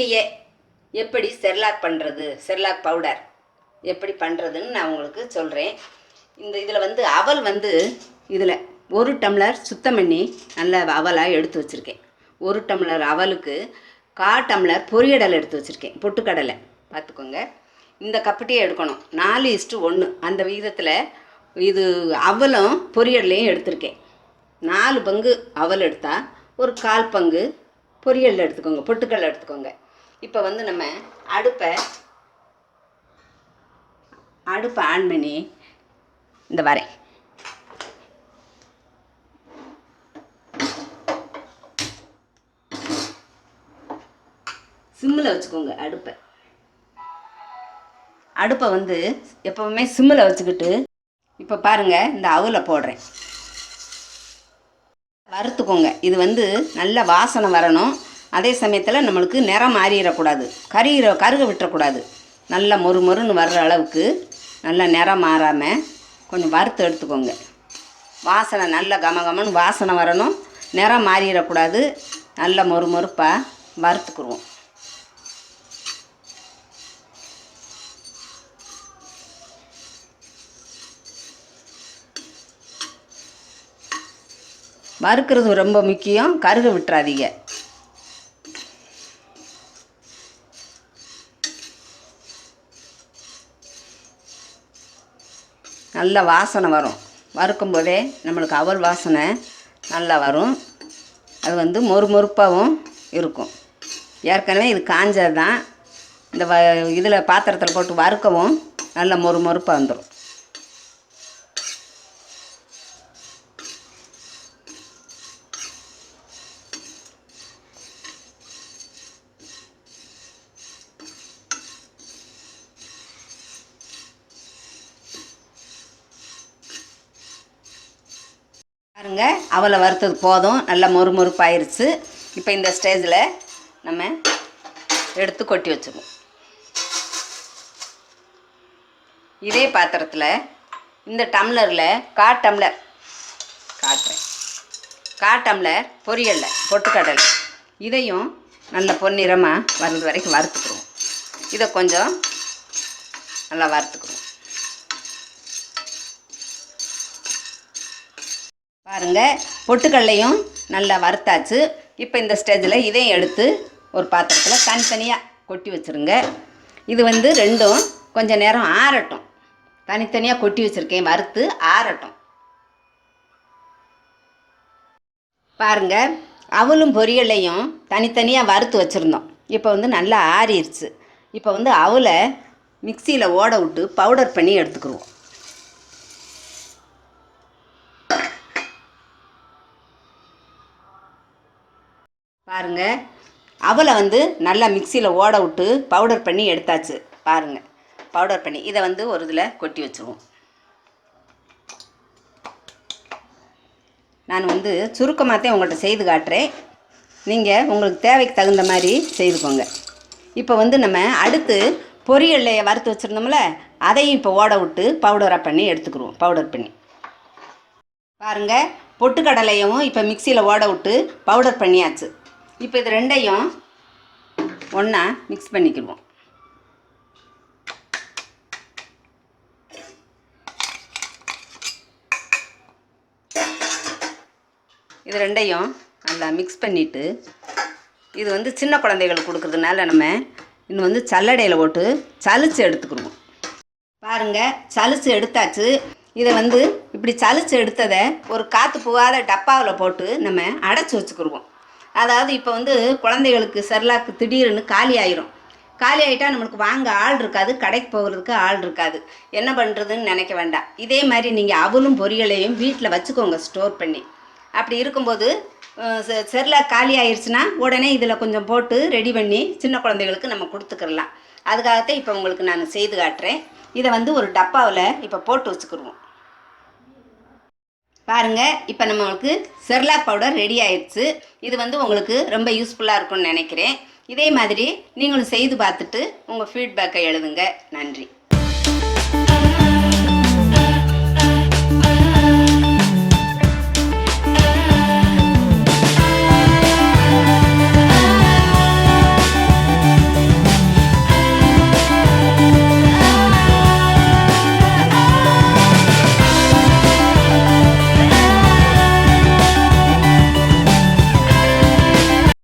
வீட்லேயே எப்படி செர்லாக் பண்ணுறது, செர்லாக் பவுடர் எப்படி பண்ணுறதுன்னு நான் உங்களுக்கு சொல்கிறேன். இதில் வந்து அவல் வந்து இதில் 1 டம்ளர் சுத்தம் பண்ணி நல்ல அவலாக எடுத்து வச்சுருக்கேன். 1 டம்ளர் அவலுக்கு 1/4 டம்ளர் பொரியடலை எடுத்து வச்சுருக்கேன், பொட்டுக்கடலை பார்த்துக்கோங்க. இந்த கப்பட்டியே எடுக்கணும், 4:1 அந்த விகிதத்தில் இது அவலும் பொரியடலையும் எடுத்திருக்கேன். 4 பங்கு அவல் எடுத்தால் ஒரு 1/4 பங்கு பொரியல் எடுத்துக்கோங்க, பொட்டுக்கடலை எடுத்துக்கோங்க. இப்போ வந்து நம்ம அடுப்பை ஆன் பண்ணி இந்த வரேன். சிம்மில் வச்சுக்கோங்க அடுப்பை வந்து எப்போவுமே சிம்மில் வச்சுக்கிட்டு இப்போ பாருங்கள் இந்த அவலை போடுறேன், வறுத்துக்கோங்க. இது வந்து நல்ல வாசனை வரணும், அதே சமயத்தில் நம்மளுக்கு நிறம் மாறிடக்கூடாது, கருக விட்டுறக்கூடாது. நல்லா மொறுன்னு வர்ற அளவுக்கு நல்லா நிறம் மாறாமல் கொஞ்சம் வறுத்து எடுத்துக்கோங்க. வாசனை நல்ல கமகமன்னு வாசனை வரணும், நிறம் மாறிடக்கூடாது. நல்ல மொறுப்பாக வறுத்துக்குருவோம். வறுக்கிறது ரொம்ப முக்கியம், கருக விட்டுறாதீங்க. நல்ல வாசனை வரும், வறுக்கும் போதே நம்மளுக்கு அவல் வாசனை நல்லா வரும். அது வந்து மொறுப்பாகவும் இருக்கும். ஏற்கனவே இது காஞ்சது தான், இந்த இதில் பாத்திரத்தில் போட்டு வறுக்கவும் நல்ல மொறுப்பாக வந்துடும். பாருங்க, அவலை வறுத்தது போதும், நல்லா மொறுப்பாயிருச்சு. இப்போ இந்த ஸ்டேஜில் நம்ம எடுத்து கொட்டி வச்சுருவோம். இதே பாத்திரத்தில் இந்த டம்ளரில் 1/4 டம்ளர் காட்டுறேன், 1/4 டம்ளர் பொரியல்ல பொட்டுக்கடலை, இதையும் நல்ல பொன்னிறமாக வர்றது வரைக்கும் வறுத்துக்குருவோம். இதை கொஞ்சம் நல்லா வறுத்துக்குருவோம். பாருங்கள், பொட்டுக்கடலையும் நல்லா வறுத்தாச்சு. இப்போ இந்த ஸ்டேஜில் இதையும் எடுத்து ஒரு பாத்திரத்தில் தனித்தனியாக கொட்டி வச்சுருங்க. இது வந்து ரெண்டும் கொஞ்சம் நேரம் ஆறட்டும். தனித்தனியாக கொட்டி வச்சுருக்கேன், வறுத்து ஆறட்டும். பாருங்கள், அவலும் பொரியலையும் தனித்தனியாக வறுத்து வச்சுருந்தோம். இப்போ வந்து நல்லா ஆறிடுச்சு. இப்போ வந்து அவலை மிக்சியில் ஓட விட்டு பவுடர் பண்ணி எடுத்துக்கிடுவோம். பாருங்கள், அவலை வந்து நல்லா மிக்சியில் ஓட விட்டு பவுடர் பண்ணி எடுத்தாச்சு. பாருங்கள், பவுடர் பண்ணி இதை வந்து ஒரு இதில் கொட்டி வச்சுருவோம். நான் வந்து சுருக்கமாகத்தான் உங்கள்கிட்ட செய்து காட்டுறேன், நீங்கள் உங்களுக்கு தேவைக்கு தகுந்த மாதிரி செய்துக்கோங்க. இப்போ வந்து நம்ம அடுத்து பொரியல்லையை வறுத்து வச்சுருந்தோம்ல, அதையும் இப்போ ஓட விட்டு பவுடராக பண்ணி எடுத்துக்கிடுவோம். பவுடர் பண்ணி பாருங்கள், பொட்டுக்கடலையும் இப்போ மிக்சியில் ஓட விட்டு பவுடர் பண்ணியாச்சு. இப்போ இது ரெண்டையும் ஒன்றா மிக்ஸ் பண்ணிக்கிடுவோம். இது ரெண்டையும் நல்லா மிக்ஸ் பண்ணிவிட்டு, இது வந்து சின்ன குழந்தைகளுக்கு கொடுக்குறதுனால நம்ம இன்னும் வந்து சல்லடையில் போட்டு சலிச்சு எடுத்துக்கிடுவோம். பாருங்கள், சலிச்சு எடுத்தாச்சு. இதை வந்து இப்படி சலிச்சு எடுத்ததை ஒரு காற்று போகாத டப்பாவில் போட்டு நம்ம அடைச்சி வச்சுக்கிடுவோம். அதாவது இப்போ வந்து குழந்தைகளுக்கு செர்லாக்கு திடீர்னு காலி ஆகிட்டால் நம்மளுக்கு வாங்க ஆள் இருக்காது, கடைக்கு போகிறதுக்கு ஆள் இருக்காது, என்ன பண்ணுறதுன்னு நினைக்க வேண்டாம். இதே மாதிரி நீங்கள் அவலும் பொரியலையும் வீட்டில் வச்சுக்கோங்க ஸ்டோர் பண்ணி. அப்படி இருக்கும்போது செர்லாக் காலி ஆயிடுச்சுன்னா உடனே இதில் கொஞ்சம் போட்டு ரெடி பண்ணி சின்ன குழந்தைகளுக்கு நம்ம கொடுத்துக்கிடலாம். அதுக்காகத்தான் இப்போ உங்களுக்கு நான் செய்து காட்டுறேன். இதை வந்து ஒரு டப்பாவில் இப்போ போட்டு வச்சுக்கிடுவோம். பாருங்கள், இப்போ நம்மளுக்கு செர்லாக் பவுடர் ரெடி ஆயிடுச்சு. இது வந்து உங்களுக்கு ரொம்ப யூஸ்ஃபுல்லாக இருக்கும்னு நினைக்கிறேன். இதே மாதிரி நீங்களும் செய்து பார்த்துட்டு உங்கள் ஃபீட்பேக்கை எழுதுங்க. நன்றி.